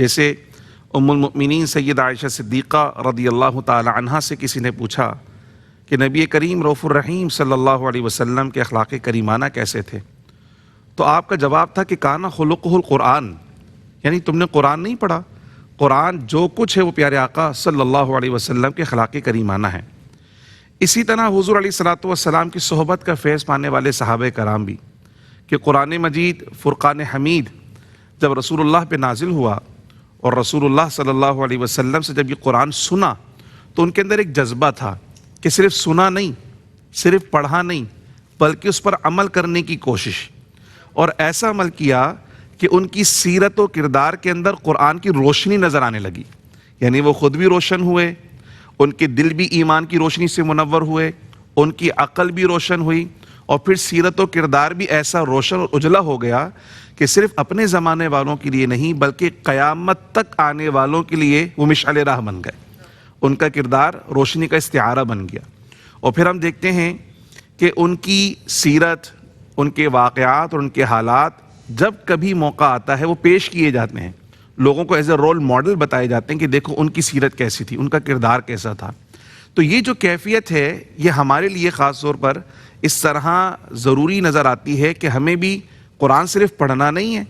جیسے ام المؤمنین سیدہ عائشہ صدیقہ رضی اللہ تعالی عنہا سے کسی نے پوچھا کہ نبی کریم رؤوف الرحیم صلی اللہ علیہ وسلم کے اخلاق کریمانہ کیسے تھے؟ تو آپ کا جواب تھا کہ کانا خلقہ القرآن، یعنی تم نے قرآن نہیں پڑھا، قرآن جو کچھ ہے وہ پیارے آقا صلی اللہ علیہ وسلم کے اخلاق کریمانہ ہیں۔ اسی طرح حضور علیہ الصلوۃ والسلام کی صحبت کا فیض پانے والے صحابہ کرام بھی، کہ قرآن مجید فرقان حمید جب رسول اللہ پہ نازل ہوا اور رسول اللہ صلی اللہ علیہ وسلم سے جب یہ قرآن سنا تو ان کے اندر ایک جذبہ تھا کہ صرف سنا نہیں، صرف پڑھا نہیں، بلکہ اس پر عمل کرنے کی کوشش، اور ایسا عمل کیا کہ ان کی سیرت و کردار کے اندر قرآن کی روشنی نظر آنے لگی، یعنی وہ خود بھی روشن ہوئے، ان کے دل بھی ایمان کی روشنی سے منور ہوئے، ان کی عقل بھی روشن ہوئی، اور پھر سیرت و کردار بھی ایسا روشن اور اجلا ہو گیا کہ صرف اپنے زمانے والوں کے لیے نہیں بلکہ قیامت تک آنے والوں کے لیے وہ مشعل راہ بن گئے، ان کا کردار روشنی کا استعارہ بن گیا۔ اور پھر ہم دیکھتے ہیں کہ ان کی سیرت، ان کے واقعات اور ان کے حالات جب کبھی موقع آتا ہے وہ پیش کیے جاتے ہیں، لوگوں کو ایز اے رول ماڈل بتائے جاتے ہیں کہ دیکھو ان کی سیرت کیسی تھی، ان کا کردار کیسا تھا۔ تو یہ جو کیفیت ہے یہ ہمارے لیے خاص طور پر اس طرح ضروری نظر آتی ہے کہ ہمیں بھی قرآن صرف پڑھنا نہیں ہے،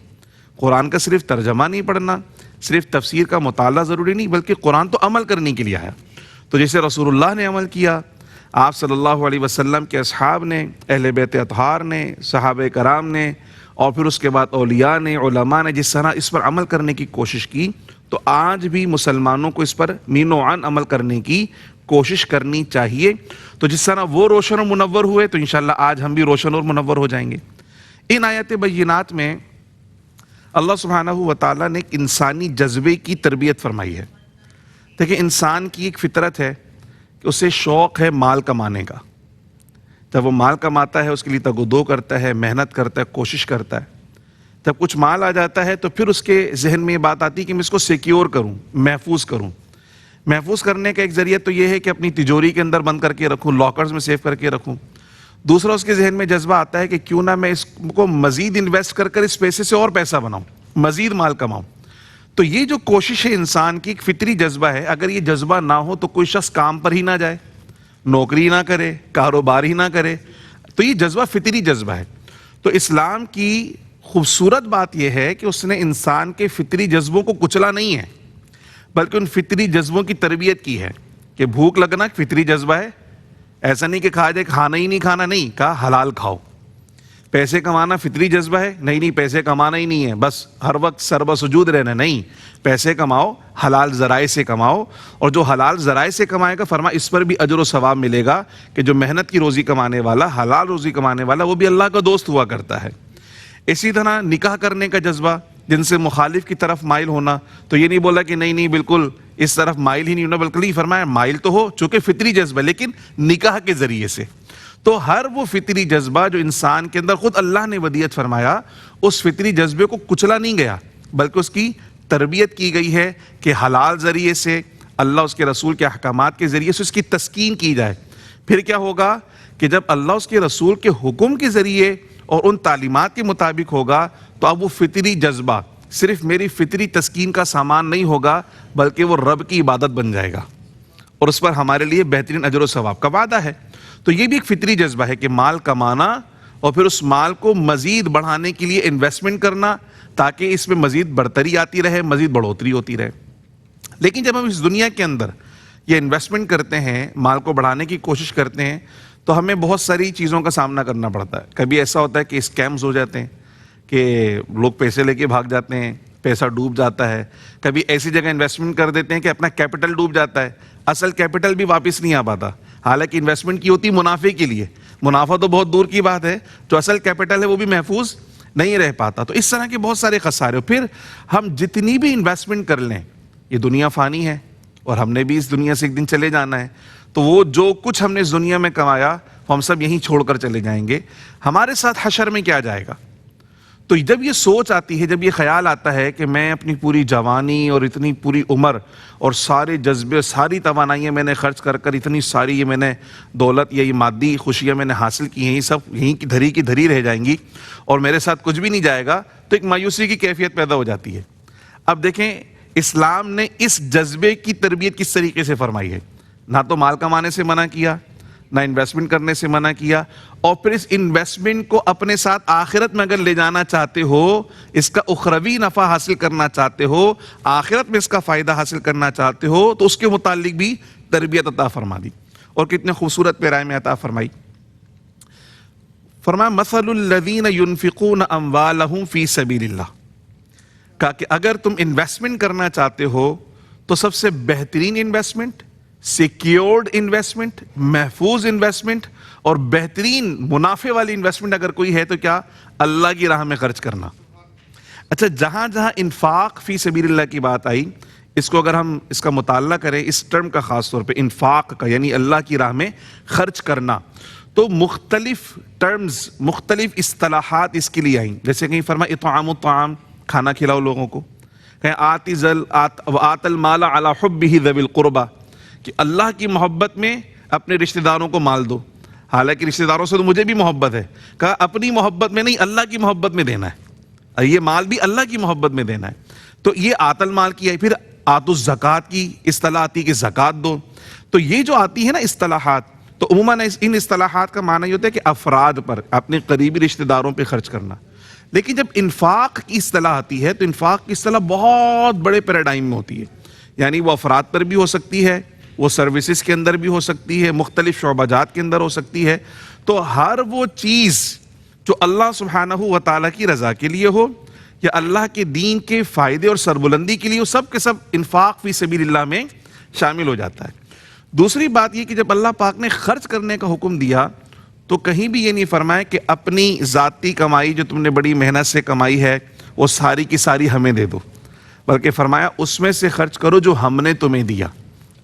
قرآن کا صرف ترجمہ نہیں پڑھنا، صرف تفسیر کا مطالعہ ضروری نہیں، بلکہ قرآن تو عمل کرنے کے لیے آیا۔ تو جیسے رسول اللہ نے عمل کیا، آپ صلی اللہ علیہ وسلم کے اصحاب نے، اہل بیت اطہار نے، صحابہ کرام نے، اور پھر اس کے بعد اولیاء نے، علماء نے جس طرح اس پر عمل کرنے کی کوشش کی، تو آج بھی مسلمانوں کو اس پر مین و عن عمل کرنے کی کوشش کرنی چاہیے۔ تو جس طرح وہ روشن اور منور ہوئے تو انشاءاللہ آج ہم بھی روشن اور منور ہو جائیں گے۔ ان آیات بینات میں اللہ سبحانہ و تعالیٰ نے ایک انسانی جذبے کی تربیت فرمائی ہے۔ دیکھیں، انسان کی ایک فطرت ہے کہ اسے شوق ہے مال کمانے کا، جب وہ مال کماتا ہے اس کے لیے تگ و دو کرتا ہے، محنت کرتا ہے، کوشش کرتا ہے۔ جب کچھ مال آ جاتا ہے تو پھر اس کے ذہن میں یہ بات آتی ہے کہ میں اس کو سیکیور کروں، محفوظ کروں۔ محفوظ کرنے کا ایک ذریعہ تو یہ ہے کہ اپنی تجوری کے اندر بند کر کے رکھوں، لاکرز میں سیو کر کے رکھوں۔ دوسرا اس کے ذہن میں جذبہ آتا ہے کہ کیوں نہ میں اس کو مزید انویسٹ کر کر اس پیسے سے اور پیسہ بناؤں، مزید مال کماؤں۔ تو یہ جو کوشش ہے انسان کی ایک فطری جذبہ ہے، اگر یہ جذبہ نہ ہو تو کوئی شخص کام پر ہی نہ جائے، نوکری نہ کرے، کاروبار ہی نہ کرے، تو یہ جذبہ فطری جذبہ ہے۔ تو اسلام کی خوبصورت بات یہ ہے کہ اس نے انسان کے فطری جذبوں کو کچلا نہیں ہے، بلکہ ان فطری جذبوں کی تربیت کی ہے کہ بھوک لگنا ایک فطری جذبہ ہے، ایسا نہیں کہ کھا جائے کھانا ہی نہیں کھانا، نہیں کہا حلال کھاؤ۔ پیسے کمانا فطری جذبہ ہے، نہیں پیسے کمانا ہی نہیں ہے بس ہر وقت سربہ سجود رہنا، نہیں، پیسے کماؤ، حلال ذرائع سے کماؤ، اور جو حلال ذرائع سے کمائے گا فرما اس پر بھی اجر و ثواب ملے گا کہ جو محنت کی روزی کمانے والا، حلال روزی کمانے والا، وہ بھی اللہ کا دوست ہوا کرتا ہے۔ اسی طرح نکاح کرنے کا جذبہ، جن سے مخالف کی طرف مائل ہونا، تو یہ نہیں بولا کہ نہیں بالکل اس طرف مائل ہی نہیں ہونا، بلکہ یہ فرمایا مائل تو ہو چونکہ فطری جذبہ، لیکن نکاح کے ذریعے سے۔ تو ہر وہ فطری جذبہ جو انسان کے اندر خود اللہ نے ودیت فرمایا، اس فطری جذبے کو کچلا نہیں گیا، بلکہ اس کی تربیت کی گئی ہے کہ حلال ذریعے سے، اللہ اس کے رسول کے احکامات کے ذریعے سے اس کی تسکین کی جائے۔ پھر کیا ہوگا کہ جب اللہ اس کے رسول کے حکم کے ذریعے اور ان تعلیمات کے مطابق ہوگا تو اب وہ فطری جذبہ صرف میری فطری تسکین کا سامان نہیں ہوگا، بلکہ وہ رب کی عبادت بن جائے گا، اور اس پر ہمارے لیے بہترین اجر و ثواب کا وعدہ ہے۔ تو یہ بھی ایک فطری جذبہ ہے کہ مال کمانا اور پھر اس مال کو مزید بڑھانے کے لیے انویسٹمنٹ کرنا، تاکہ اس میں مزید بڑھتری آتی رہے، مزید بڑھوتری ہوتی رہے۔ لیکن جب ہم اس دنیا کے اندر یہ انویسٹمنٹ کرتے ہیں، مال کو بڑھانے کی کوشش کرتے ہیں، تو ہمیں بہت ساری چیزوں کا سامنا کرنا پڑتا ہے۔ کبھی ایسا ہوتا ہے کہ اسکیمز ہو جاتے ہیں کہ لوگ پیسے لے کے بھاگ جاتے ہیں، پیسہ ڈوب جاتا ہے۔ کبھی ایسی جگہ انویسٹمنٹ کر دیتے ہیں کہ اپنا کیپٹل ڈوب جاتا ہے، اصل کیپٹل بھی واپس نہیں آ پاتا، حالانکہ انویسٹمنٹ کی ہوتی منافع کے لیے، منافع تو بہت دور کی بات ہے، جو اصل کیپٹل ہے وہ بھی محفوظ نہیں رہ پاتا۔ تو اس طرح کے بہت سارے خسارے۔ پھر ہم جتنی بھی انویسٹمنٹ کر لیں، یہ دنیا فانی ہے اور ہم نے بھی اس دنیا سے ایک دن چلے جانا ہے، تو وہ جو کچھ ہم نے اس دنیا میں کمایا وہ ہم سب یہیں چھوڑ کر چلے جائیں گے۔ ہمارے ساتھ حشر میں کیا جائے گا؟ تو جب یہ سوچ آتی ہے، جب یہ خیال آتا ہے کہ میں اپنی پوری جوانی اور اتنی پوری عمر اور سارے جذبے، ساری توانائیاں میں نے خرچ کر کر اتنی ساری یہ میں نے دولت یا یہ مادی خوشیاں میں نے حاصل کی ہیں، یہ سب یہیں کی دھری رہ جائیں گی اور میرے ساتھ کچھ بھی نہیں جائے گا، تو ایک مایوسی کی کیفیت پیدا ہو جاتی ہے۔ اب دیکھیں، اسلام نے اس جذبے کی تربیت کس طریقے سے فرمائی ہے؟ نہ تو مال کمانے سے منع کیا، نہ انویسٹمنٹ کرنے سے منع کیا، اور پھر اس انویسٹمنٹ کو اپنے ساتھ آخرت میں اگر لے جانا چاہتے ہو، اس کا اخروی نفع حاصل کرنا چاہتے ہو، آخرت میں اس کا فائدہ حاصل کرنا چاہتے ہو، تو اس کے متعلق بھی تربیت عطا فرما دی. اور کتنے خوبصورت پیرائے میں عطا فرمائی. فرمایا مثل الذین ينفقون اموالهم فی سبیل اللہ، کہا کہ اگر تم انویسٹمنٹ کرنا چاہتے ہو تو سب سے بہترین انویسٹمنٹ، سیکیورڈ انویسٹمنٹ، محفوظ انویسٹمنٹ اور بہترین منافع والی انویسٹمنٹ اگر کوئی ہے تو کیا؟ اللہ کی راہ میں خرچ کرنا. اچھا، جہاں جہاں انفاق فی سبیل اللہ کی بات آئی، اس کو اگر ہم اس کا مطالعہ کریں، اس ٹرم کا خاص طور پہ انفاق کا، یعنی اللہ کی راہ میں خرچ کرنا، تو مختلف ٹرمز، مختلف اصطلاحات اس کے لیے آئیں. جیسے کہیں فرمایا اطعام الطعام، کھانا کھلاؤ لوگوں کو. کہیں آت المال علی حبہ ذوی القربى، کہ اللہ کی محبت میں اپنے رشتہ داروں کو مال دو. حالانکہ رشتہ داروں سے تو مجھے بھی محبت ہے، کہا اپنی محبت میں نہیں، اللہ کی محبت میں دینا ہے. یہ مال بھی اللہ کی محبت میں دینا ہے. تو یہ آت المال کی ہے. پھر آت الزکوٰۃ کی اصطلاح آتی کہ زکوٰۃ دو. تو یہ جو آتی ہے نا اصطلاحات، تو عموماً ان اصطلاحات کا معنی یہ ہوتا ہے کہ افراد پر، اپنے قریبی رشتہ داروں پہ خرچ کرنا. لیکن جب انفاق کی اصطلاح آتی ہے تو انفاق کی اصطلاح بہت بڑے پیراڈائم میں ہوتی ہے. یعنی وہ افراد پر بھی ہو سکتی ہے، وہ سروسز کے اندر بھی ہو سکتی ہے، مختلف شعبہ جات کے اندر ہو سکتی ہے. تو ہر وہ چیز جو اللہ سبحانہ و تعالیٰ کی رضا کے لیے ہو یا اللہ کے دین کے فائدے اور سربلندی کے لیے ہو، سب کے سب انفاق فی سبیل اللہ میں شامل ہو جاتا ہے. دوسری بات یہ کہ جب اللہ پاک نے خرچ کرنے کا حکم دیا تو کہیں بھی یہ نہیں فرمایا کہ اپنی ذاتی کمائی جو تم نے بڑی محنت سے کمائی ہے وہ ساری کی ساری ہمیں دے دو، بلکہ فرمایا اس میں سے خرچ کرو جو ہم نے تمہیں دیا.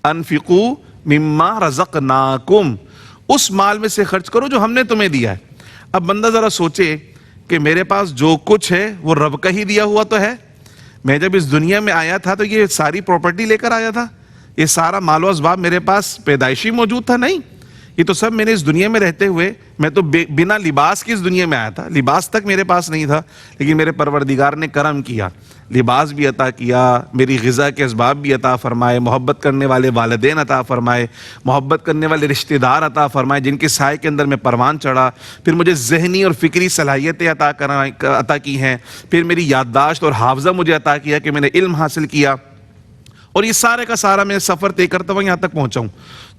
انفقوا مما رزقناکم، اس مال میں سے خرچ کرو جو ہم نے تمہیں دیا ہے. اب بندہ ذرا سوچے کہ میرے پاس جو کچھ ہے وہ رب کا ہی دیا ہوا تو ہے. میں جب اس دنیا میں آیا تھا تو یہ ساری پراپرٹی لے کر آیا تھا، یہ سارا مال و اسباب میرے پاس پیدائشی موجود تھا؟ نہیں، یہ تو سب میں نے اس دنیا میں رہتے ہوئے، میں تو بنا لباس کی اس دنیا میں آیا تھا، لباس تک میرے پاس نہیں تھا، لیکن میرے پروردگار نے کرم کیا، لباس بھی عطا کیا، میری غذا کے اسباب بھی عطا فرمائے، محبت کرنے والے والدین عطا فرمائے، محبت کرنے والے رشتہ دار عطا فرمائے جن کے سائے کے اندر میں پروان چڑھا، پھر مجھے ذہنی اور فکری صلاحیتیں عطا کی ہیں، پھر میری یادداشت اور حافظہ مجھے عطا کیا کہ میں نے علم حاصل کیا، اور یہ سارے کا سارا میں سفر طے کرتا ہوں یہاں تک پہنچا ہوں.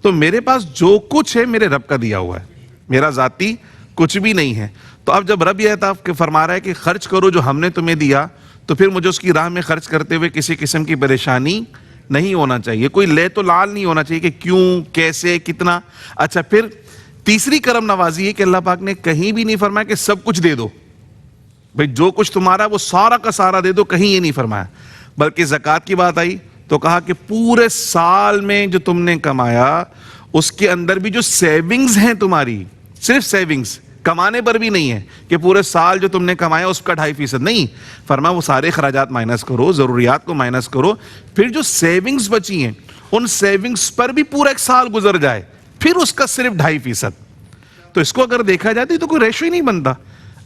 تو میرے پاس جو کچھ ہے میرے رب کا دیا ہوا ہے، میرا ذاتی کچھ بھی نہیں ہے. تو اب جب رب یہ عطا فرما رہا ہے کہ خرچ کرو جو ہم نے تمہیں دیا، تو پھر مجھے اس کی راہ میں خرچ کرتے ہوئے کسی قسم کی پریشانی نہیں ہونا چاہیے، کوئی لے تو لال نہیں ہونا چاہیے کہ کیوں، کیسے، کتنا. اچھا، پھر تیسری کرم نوازی ہے کہ اللہ پاک نے کہیں بھی نہیں فرمایا کہ سب کچھ دے دو، بھئی جو کچھ تمہارا وہ سارا کا سارا دے دو، کہیں یہ نہیں فرمایا. بلکہ زکوٰۃ کی بات آئی تو کہا کہ پورے سال میں جو تم نے کمایا اس کے اندر بھی جو سیونگز ہیں تمہاری، صرف سیونگز، کمانے پر بھی نہیں ہے کہ پورے سال جو تم نے کمایا اس کا 2.5% نہیں، فرما وہ سارے اخراجات مائنس کرو، ضروریات کو مائنس کرو، پھر جو سیونگز بچی ہیں ان سیونگز پر بھی پورا ایک سال گزر جائے، پھر اس کا صرف 2.5%. تو اس کو اگر دیکھا جاتی تو کوئی ریشو ہی نہیں بنتا.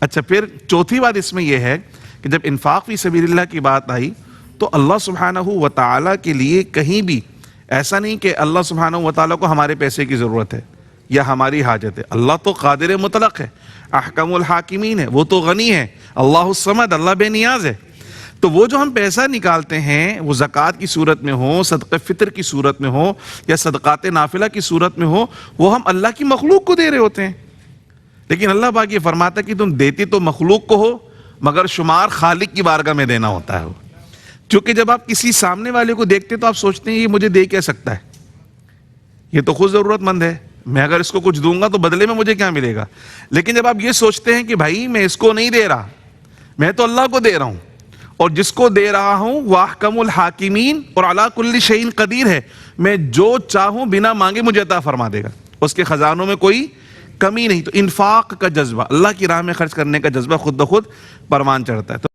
اچھا، پھر چوتھی بات اس میں یہ ہے کہ جب انفاق فی سبیل اللہ کی بات آئی تو اللہ سبحانہ و تعالیٰ کے لیے کہیں بھی ایسا نہیں کہ اللہ سبحانہ و تعالیٰ کو ہمارے پیسے کی ضرورت ہے یا ہماری حاجت ہے. اللہ تو قادر مطلق ہے، احکم الحاکمین ہے، وہ تو غنی ہے، اللہ الصمد، اللہ بے نیاز ہے. تو وہ جو ہم پیسہ نکالتے ہیں وہ زکوٰۃ کی صورت میں ہو، صدقہ فطر کی صورت میں ہو یا صدقات نافلہ کی صورت میں ہو، وہ ہم اللہ کی مخلوق کو دے رہے ہوتے ہیں. لیکن اللہ پاک یہ فرماتا ہے کہ تم دیتی تو مخلوق کو ہو مگر شمار خالق کی بارگاہ میں دینا ہوتا ہے. کیونکہ جب آپ کسی سامنے والے کو دیکھتے تو آپ سوچتے ہیں یہ مجھے دے کیا سکتا ہے، یہ تو خود ضرورت مند ہے، میں اگر اس کو کچھ دوں گا تو بدلے میں مجھے کیا ملے گا. لیکن جب آپ یہ سوچتے ہیں کہ بھائی میں اس کو نہیں دے رہا، میں تو اللہ کو دے رہا ہوں، اور جس کو دے رہا ہوں وہ احکم الحاکمین اور علی کل شیء قدیر ہے، میں جو چاہوں بنا مانگے مجھے عطا فرما دے گا، اس کے خزانوں میں کوئی کمی نہیں. تو انفاق کا جذبہ، اللہ کی راہ میں خرچ کرنے کا جذبہ خود بخود پروان چڑھتا ہے.